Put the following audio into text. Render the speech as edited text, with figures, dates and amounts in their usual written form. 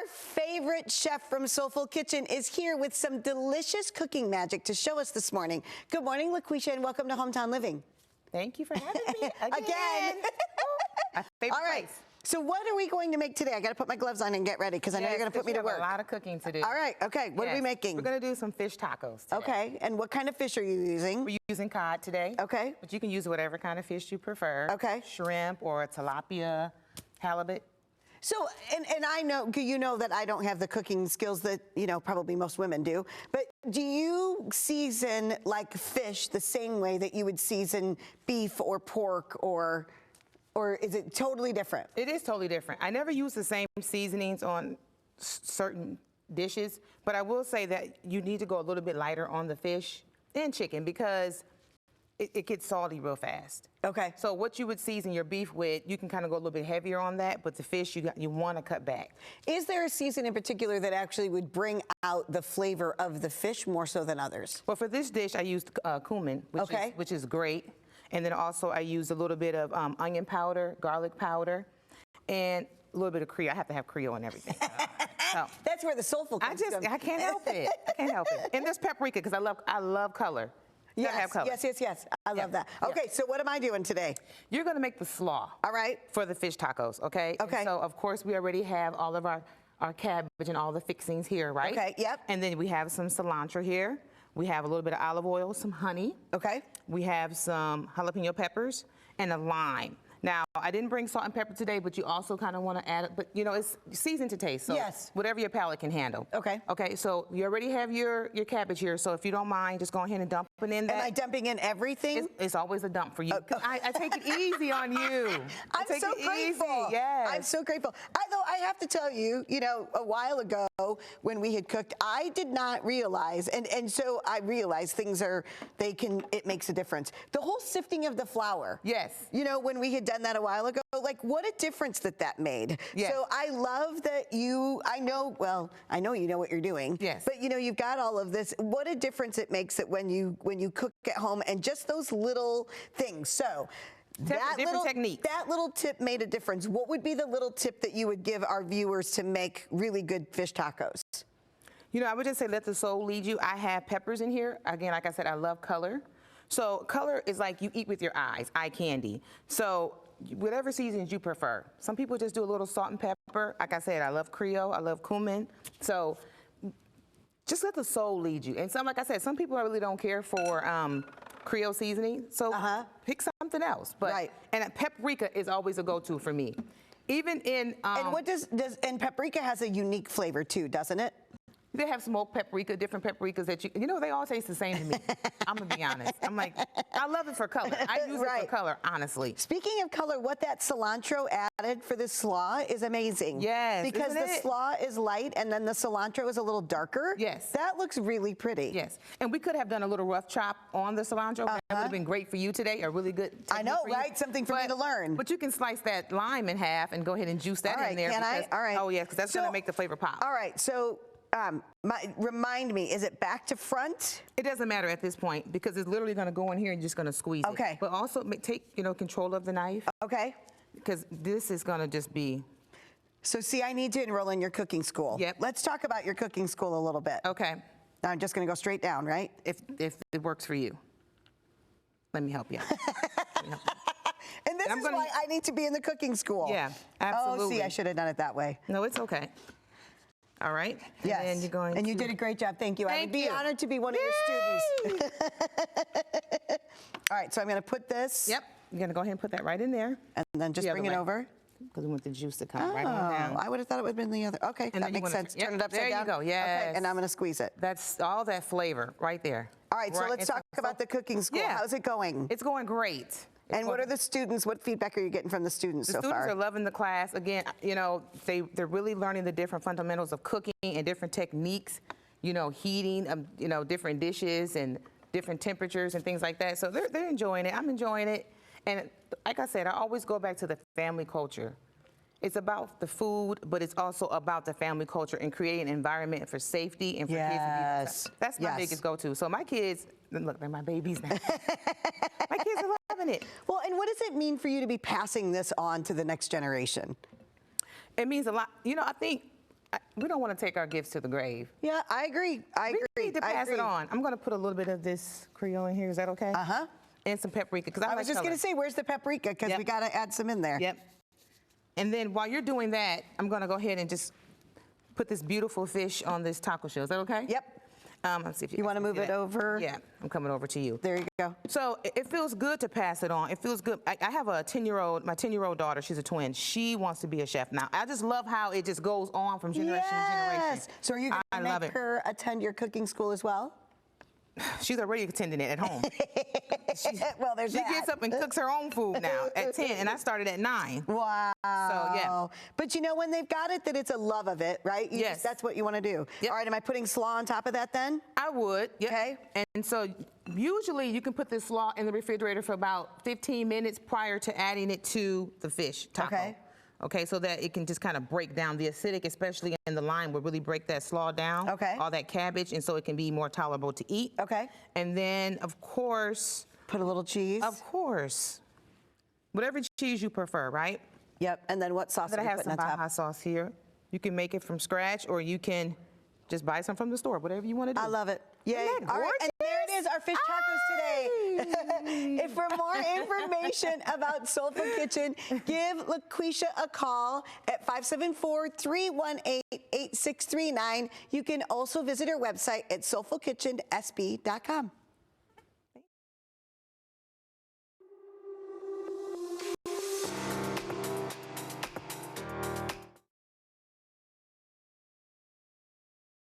favorite chef from Soulful Kitchen is here with some delicious cooking magic to show us this morning. Good morning, Laquisha, and welcome to Hometown Living. Thank you for having me again. My favorite All right. place. So what are we going to make today? I got to put my gloves on and get ready because I know you're going to put me to work. A lot of cooking to do. All right. Okay. What are we making? We're going to do some fish tacos today. Okay. And what kind of fish are you using? We're using cod today. Okay. But you can use whatever kind of fish you prefer. Okay. Shrimp or tilapia, halibut. So, and I know, you know that I don't have the cooking skills that, you know, probably most women do, but do you season like fish the same way that you would season beef or pork or is it totally different? It is totally different. I never use the same seasonings on certain dishes, but I will say that you need to go a little bit lighter on the fish and chicken because it gets salty real fast. Okay. So what you would season your beef with, you can kind of go a little bit heavier on that, but the fish, you want to cut back. Is there a season in particular that actually would bring out the flavor of the fish more so than others? Well, for this dish, I used cumin, which is great. And then also I used a little bit of onion powder, garlic powder, and a little bit of Creole. I have to have Creole and everything. So. That's where the soulful comes from. I can't help it. I can't help it. And there's paprika because I love color. Yes. I love that. Okay, so what am I doing today? You're going to make the slaw. All right. For the fish tacos, okay? Okay. And so, of course, we already have all of our cabbage and all the fixings here, right? Okay, yep. And then we have some cilantro here. We have a little bit of olive oil, some honey. Okay. We have some jalapeno peppers and a lime. Now, I didn't bring salt and pepper today, but you also kind of want to add it, but you know, it's seasoned to taste, so yes, whatever your palate can handle. Okay. Okay, so you already have your cabbage here, so if you don't mind, just go ahead and dump it in there. Am I dumping in everything? It's always a dump for you. I take it easy on you. I'm so grateful. Yes. I'm so grateful. Though I have to tell you, you know, a while ago when we had cooked, I did not realize, and so I realized things it makes a difference. The whole sifting of the flour. Yes. You know, when we had done that a while ago, like what a difference that made. Yes. So I love that I know you know what you're doing. Yes. But you know, you've got all of this. What a difference it makes that when you cook at home and just those little things. So that little tip made a difference. What would be the little tip that you would give our viewers to make really good fish tacos? You know, I would just say let the soul lead you. I have peppers in here. Again, like I said, I love color. So color is like you eat with your eyes, eye candy. So whatever seasons you prefer. Some people just do a little salt and pepper. Like I said, I love Creole, I love cumin. So just let the soul lead you. And like I said, some people really don't care for Creole seasoning. So pick something else. But and paprika is always a go-to for me. Even in and what and paprika has a unique flavor too, doesn't it? They have smoked paprika, different paprikas that you know, they all taste the same to me. I'm gonna be honest. I'm like, I love it for color. I use it for color, honestly. Speaking of color, what that cilantro added for this slaw is amazing. Yes. Because the slaw is light and then the cilantro is a little darker. Yes. That looks really pretty. Yes. And we could have done a little rough chop on the cilantro. That would have been great for you today, a really good technique. I know, right? Something for me to learn. But you can slice that lime in half and go ahead and juice that in there. Can I? All right. Oh, yeah, because that's gonna make the flavor pop. All right, so remind me, is it back to front? It doesn't matter at this point because it's literally going to go in here and you're just going to squeeze it. But also take, you know, control of the knife. Okay. Because this is going to just be. So see, I need to enroll in your cooking school. Yep. Let's talk about your cooking school a little bit. Okay. Now I'm just going to go straight down, right? If it works for you. Let me help you out. And this is why I need to be in the cooking school. Yeah, absolutely. Oh, see, I should have done it that way. No, it's okay. All right. Yes. And you're going and you did a great job. Thank you. I would be honored to be one of your students. All right, so I'm going to put this. Yep. You're going to go ahead and put that right in there. And then just bring it over. Because we want the juice to come right on down. I would have thought it would have been the other. Okay, and that makes sense. Turn it upside down. There you go, yes. Okay, and I'm going to squeeze it. That's all that flavor right there. All right, so let's talk about the cooking school. Yeah. How's it going? It's going great. And what are the students, what feedback are you getting from the students so far? The students are loving the class. Again, you know, they're really learning the different fundamentals of cooking and different techniques, you know, heating, you know, different dishes and different temperatures and things like that. So they're enjoying it. I'm enjoying it. And like I said, I always go back to the family culture. It's about the food, but it's also about the family culture and creating an environment for safety and for kids to be. That's my biggest go-to. So my kids, look, they're my babies now. My kids are loving it. Well, and what does it mean for you to be passing this on to the next generation? It means a lot. You know, I think we don't want to take our gifts to the grave. Yeah, I agree. I agree. We need to pass it on. I'm going to put a little bit of this Creole in here. Is that okay? Uh-huh. And some paprika, because I was just going to say, where's the paprika? Because we got to add some in there. Yep. And then while you're doing that, I'm going to go ahead and just put this beautiful fish on this taco shell. Is that okay? Yep. Let's see if you want to move it over? Yeah, I'm coming over to you. There you go. So it feels good to pass it on. It feels good. I have a 10-year-old, my 10-year-old daughter, she's a twin. She wants to be a chef now. I just love how it just goes on from generation to generation. So are you going to make her attend your cooking school as well? She's already attending it at home. Well, there's that. She gets up and cooks her own food now at 10, and I started at 9. Wow. So, yeah. But you know, when they've got it, that it's a love of it, right? Yes. That's what you want to do. Yep. All right, am I putting slaw on top of that then? I would. Yep. Okay. And so usually you can put this slaw in the refrigerator for about 15 minutes prior to adding it to the fish taco. Okay. Okay, so that it can just kind of break down the acidic, especially in the lime, will really break that slaw down. Okay. All that cabbage, and so it can be more tolerable to eat. Okay. And then, of course. Put a little cheese. Of course. Whatever cheese you prefer, right? Yep. And then what sauce are I you have putting some on top? Baja sauce here. You can make it from scratch, or you can just buy some from the store, whatever you want to do. I love it. Yay. Isn't that All right, and there it is, our fish tacos today. If for more information about Soulful Kitchen, give Laquisha a call at 574-318-8639. You can also visit her website at soulfulkitchensb.com.